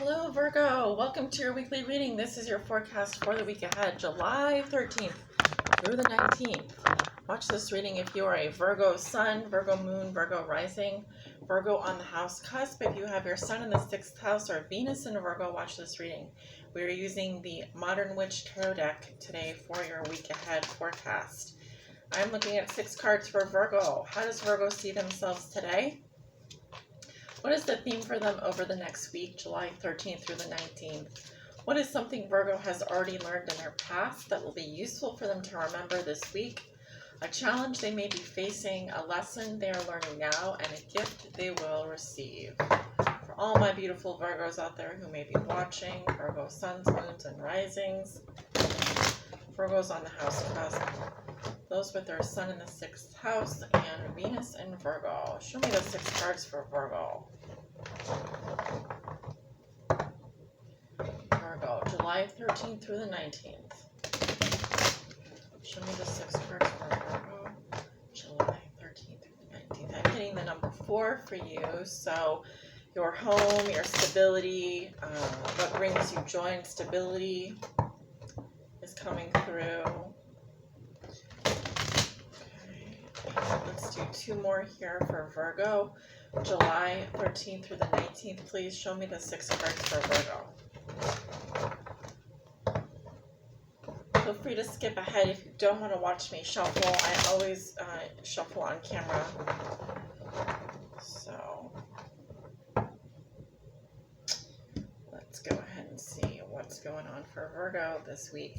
Hello Virgo, welcome to your weekly reading. This is your forecast for the week ahead, July 13th through the 19th. Watch this reading if you are a Virgo sun, Virgo moon, Virgo rising, Virgo on the house cusp. If you have your sun in the 6th house or Venus in Virgo, watch this reading. We are using the Modern Witch Tarot deck today for your week ahead forecast. I'm looking at 6 cards for Virgo. How does Virgo see themselves today? What is the theme for them over the next week, July 13th through the 19th? What is something Virgo has already learned in their past that will be useful for them to remember this week? A challenge they may be facing, a lesson they are learning now, and a gift they will receive. For all my beautiful Virgos out there who may be watching, Virgo suns, moons, and risings, Virgos on the house cusp, those with their sun in the 6th house and Venus in Virgo. Show me the 6 cards for Virgo. Virgo, July 13th through the 19th. Show me the 6 cards for Virgo, July 13th through the 19th. I'm hitting the number 4 for you. So your home, your stability, what brings you joy and stability is coming through. Let's do 2 more here for Virgo, July 13th through the 19th. Please show me the 6 cards for Virgo. Feel free to skip ahead if you don't want to watch me shuffle. I always shuffle on camera. So let's go ahead and see what's going on for Virgo this week.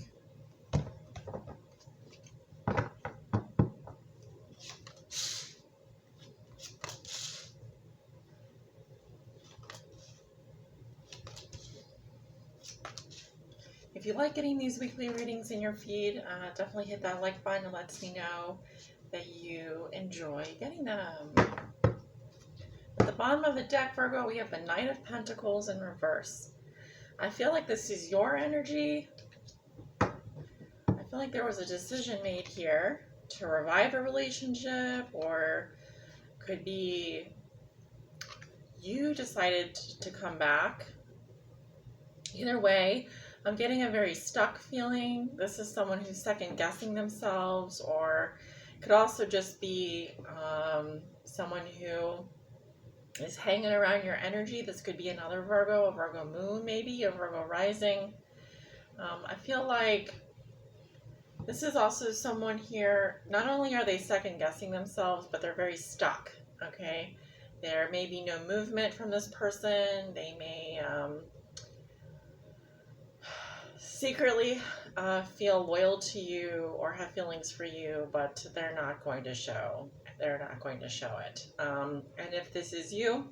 If you like getting these weekly readings in your feed, definitely hit that like button. It lets me know that you enjoy getting them. At the bottom of the deck, Virgo, we have the Knight of Pentacles in reverse. I feel like this is your energy. I feel like there was a decision made here to revive a relationship, or could be you decided to come back. Either way, I'm getting a very stuck feeling. This is someone who's second guessing themselves, or could also just be someone who is hanging around your energy. This could be another Virgo, a Virgo moon maybe, a Virgo rising. I feel like this is also someone here, not only are they second guessing themselves, but they're very stuck, okay? There may be no movement from this person. They may secretly feel loyal to you or have feelings for you, but they're not going to show. They're not going to show it. And if this is you,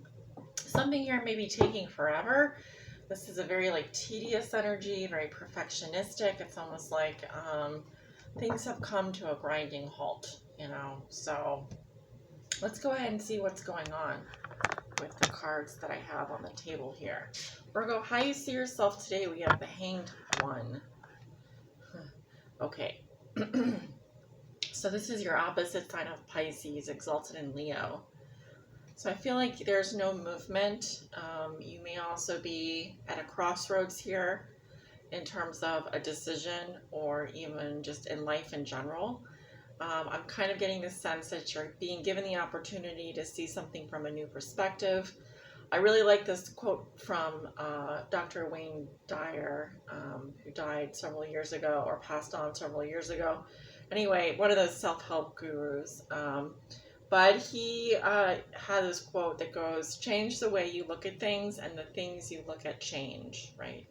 something here may be taking forever. This is a very tedious energy, very perfectionistic. It's almost like things have come to a grinding halt, So let's go ahead and see what's going on with the cards that I have on the table here. Virgo, how you see yourself today? We have the Hanged One. Okay. So this is your opposite sign of Pisces, exalted in Leo. So I feel like there's no movement. You may also be at a crossroads here in terms of a decision, or even just in life in general. I'm kind of getting the sense that you're being given the opportunity to see something from a new perspective. I really like this quote from Dr. Wayne Dyer, who died several years ago, or passed on several years ago. Anyway, one of those self-help gurus. But he had this quote that goes, change the way you look at things, and the things you look at change, right?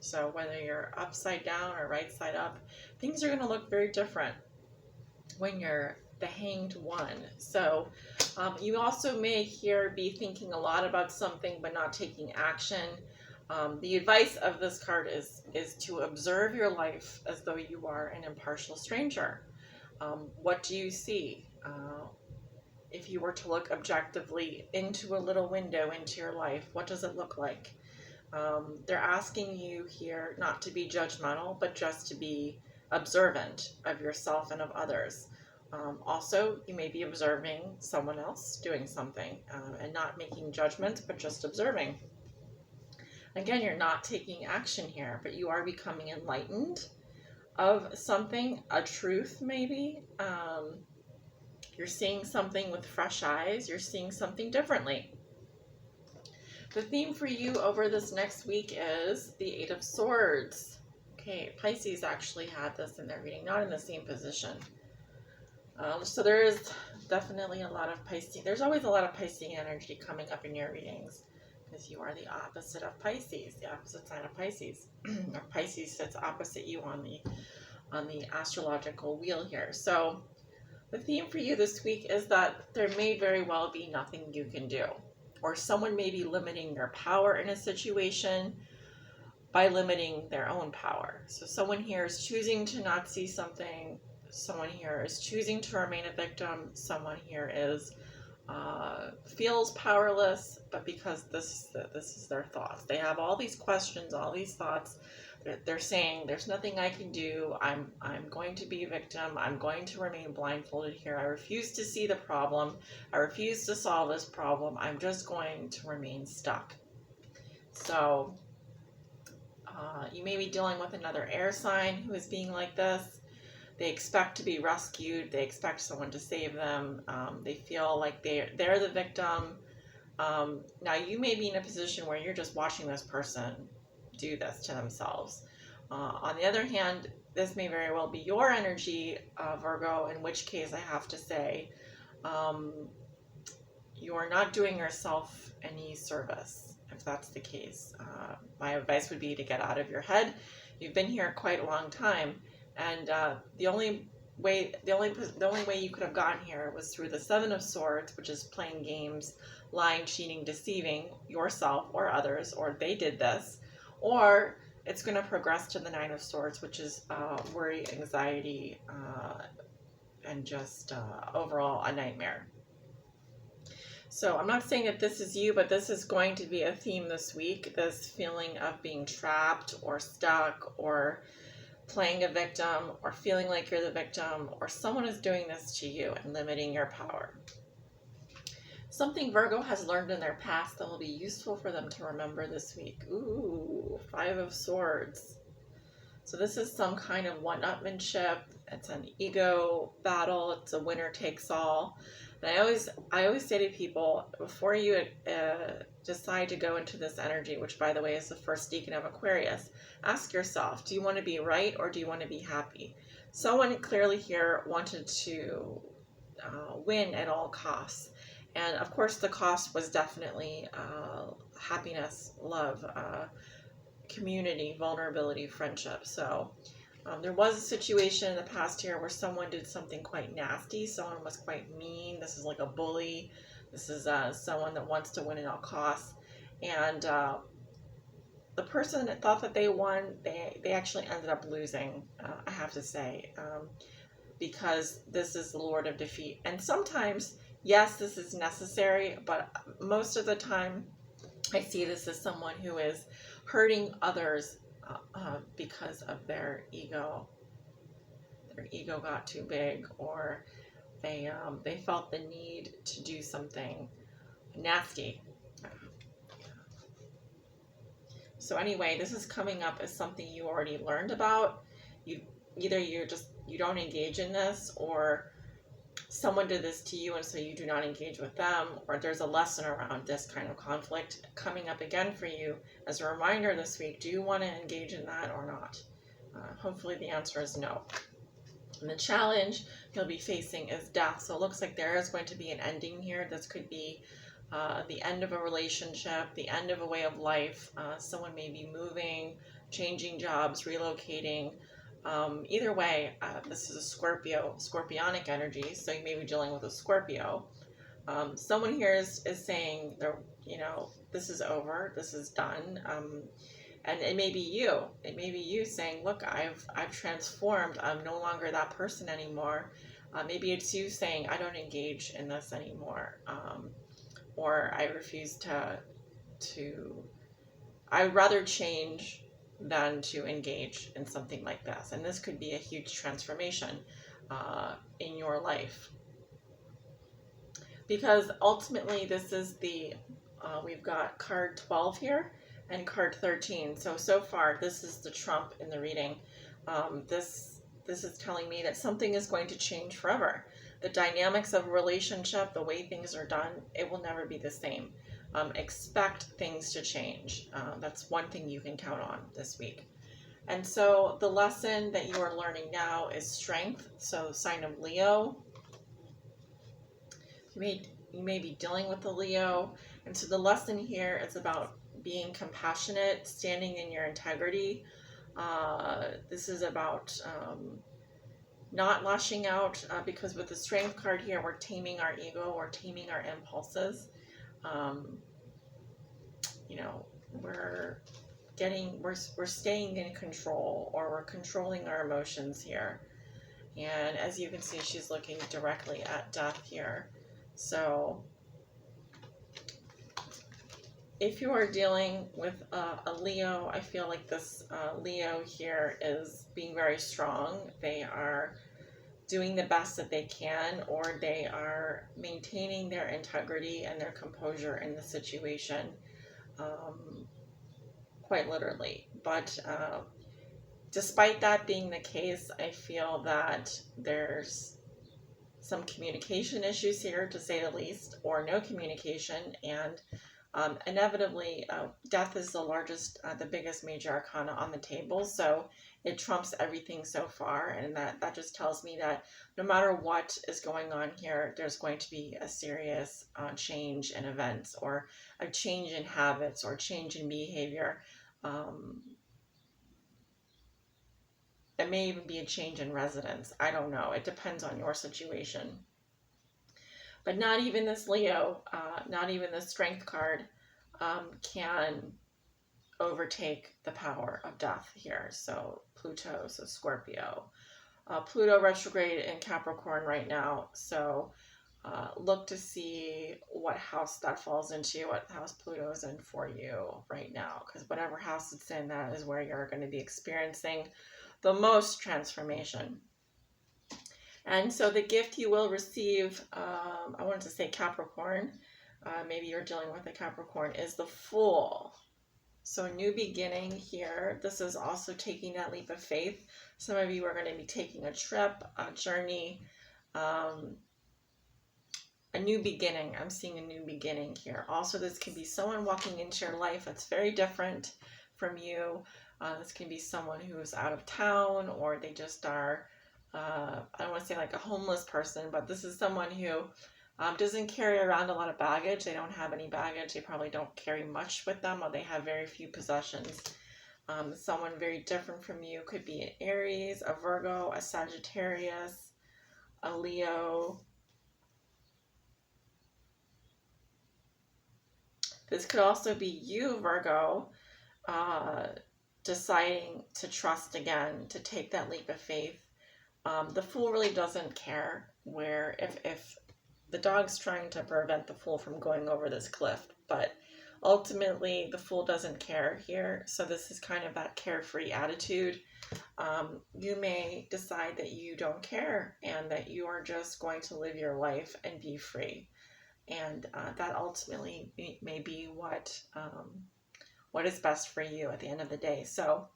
So whether you're upside down or right side up, things are going to look very different when you're the Hanged One. So you also may here be thinking a lot about something but not taking action. The advice of this card is to observe your life as though you are an impartial stranger. What do you see? If you were to look objectively into a little window into your life, what does it look like? They're asking you here not to be judgmental, but just to be observant of yourself and of others. Also, you may be observing someone else doing something and not making judgments, but just observing. Again, you're not taking action here, but you are becoming enlightened of something, a truth maybe. You're seeing something with fresh eyes. You're seeing something differently. The theme for you over this next week is the Eight of Swords. Okay, Pisces actually had this in their reading, not in the same position. So there is definitely a lot of Pisces. There's always a lot of Pisces energy coming up in your readings because you are the opposite of Pisces, the opposite sign of Pisces. Or Pisces sits opposite you on the astrological wheel here. So the theme for you this week is that there may very well be nothing you can do, or someone may be limiting your power in a situation by limiting their own power. So someone here is choosing to not see something. Someone here is choosing to remain a victim. Someone here is feels powerless, but because this is their thoughts. They have all these questions, all these thoughts. They're saying, there's nothing I can do. I'm going to be a victim. I'm going to remain blindfolded here. I refuse to see the problem. I refuse to solve this problem. I'm just going to remain stuck. So you may be dealing with another air sign who is being like this. They expect to be rescued. They expect someone to save them. They feel like they're the victim. Now, you may be in a position where you're just watching this person do this to themselves. On the other hand, this may very well be your energy, Virgo, in which case I have to say you are not doing yourself any service, if that's the case. My advice would be to get out of your head. You've been here quite a long time. And the only way you could have gotten here was through the Seven of Swords, which is playing games, lying, cheating, deceiving yourself or others, or they did this, or it's going to progress to the Nine of Swords, which is worry, anxiety, and just overall a nightmare. So I'm not saying that this is you, but this is going to be a theme this week, this feeling of being trapped or stuck or playing a victim or feeling like you're the victim or someone is doing this to you and limiting your power. Something Virgo has learned in their past that will be useful for them to remember this week. Ooh, Five of Swords. So this is some kind of one-upmanship. It's an ego battle. It's a winner takes all. And I always say to people, before you decide to go into this energy, which by the way is the first decan of Aquarius, ask yourself, do you want to be right or do you want to be happy? Someone clearly here wanted to win at all costs. And of course the cost was definitely happiness, love, community, vulnerability, friendship. So there was a situation in the past here where someone did something quite nasty. Someone was quite mean. This is like a bully. This is someone that wants to win at all costs. And the person that thought that they won, they actually ended up losing, I have to say, because this is the Lord of Defeat. And sometimes, yes, this is necessary, but most of the time I see this as someone who is hurting others because of their ego. Their ego got too big, or they felt the need to do something nasty. So anyway, this is coming up as something you already learned about. You don't engage in this, or someone did this to you and so you do not engage with them, or there's a lesson around this kind of conflict coming up again for you as a reminder this week. Do you want to engage in that or not? Hopefully the answer is no. And the challenge you'll be facing is death. So it looks like there is going to be an ending here. This could be the end of a relationship, the end of a way of life. Someone may be moving, changing jobs, relocating. Either way, this is a scorpionic energy, so you may be dealing with a Scorpio. Someone here is saying, this is over, this is done, and it may be you. It may be you saying, look, I've transformed. I'm no longer that person anymore. Maybe it's you saying, I don't engage in this anymore, or I refuse I'd rather change than to engage in something like this. And this could be a huge transformation in your life. Because ultimately this is we've got card 12 here, and card 13. So far, this is the trump in the reading. This is telling me that something is going to change forever. The dynamics of a relationship, the way things are done, it will never be the same. Expect things to change. That's one thing you can count on this week. And so the lesson that you are learning now is strength. So sign of Leo. You may be dealing with the Leo. And so the lesson here is about being compassionate, standing in your integrity. This is about not lashing out, because with the strength card here, we're taming our ego, we're taming our impulses. You know, we're staying in control, or we're controlling our emotions here. And as you can see, she's looking directly at death here. So if you are dealing with a Leo, I feel like this Leo here is being very strong. They are doing the best that they can, or they are maintaining their integrity and their composure in the situation, quite literally. But despite that being the case, I feel that there's some communication issues here, to say the least, or no communication, and inevitably, death is the biggest major arcana on the table, so it trumps everything so far, and that just tells me that no matter what is going on here, there's going to be a serious change in events, or a change in habits, or change in behavior. It may even be a change in residence. I don't know. It depends on your situation. But not even this Leo, not even the strength card, can overtake the power of death here. So Pluto, so Scorpio. Pluto retrograde in Capricorn right now. So look to see what house that falls into, what house Pluto is in for you right now. Because whatever house it's in, that is where you're going to be experiencing the most transformation. And so the gift you will receive, I wanted to say Capricorn, maybe you're dealing with a Capricorn, is the Fool. So a new beginning here. This is also taking that leap of faith. Some of you are going to be taking a trip, a journey, a new beginning. I'm seeing a new beginning here. Also, this can be someone walking into your life that's very different from you. This can be someone who is out of town, or they just are, I don't want to say like a homeless person, but this is someone who doesn't carry around a lot of baggage. They don't have any baggage. They probably don't carry much with them, or they have very few possessions. Someone very different from you could be an Aries, a Virgo, a Sagittarius, a Leo. This could also be you, Virgo, deciding to trust again, to take that leap of faith. The Fool really doesn't care where, if the dog's trying to prevent the Fool from going over this cliff, but ultimately the Fool doesn't care here. So this is kind of that carefree attitude. You may decide that you don't care, and that you are just going to live your life and be free. And that ultimately may be what is best for you at the end of the day. So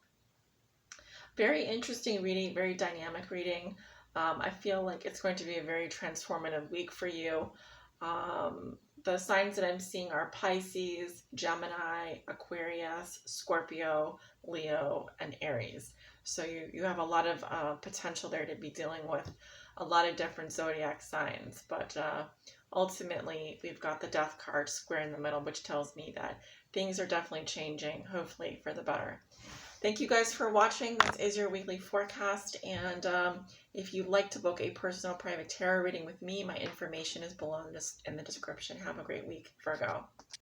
very interesting reading, very dynamic reading. I feel like it's going to be a very transformative week for you. The signs that I'm seeing are Pisces, Gemini, Aquarius, Scorpio, Leo, and Aries. So you have a lot of potential there to be dealing with a lot of different zodiac signs. But ultimately, we've got the Death card square in the middle, which tells me that things are definitely changing, hopefully for the better. Thank you guys for watching. This is your weekly forecast, and if you'd like to book a personal private tarot reading with me, my information is below in the description. Have a great week, Virgo.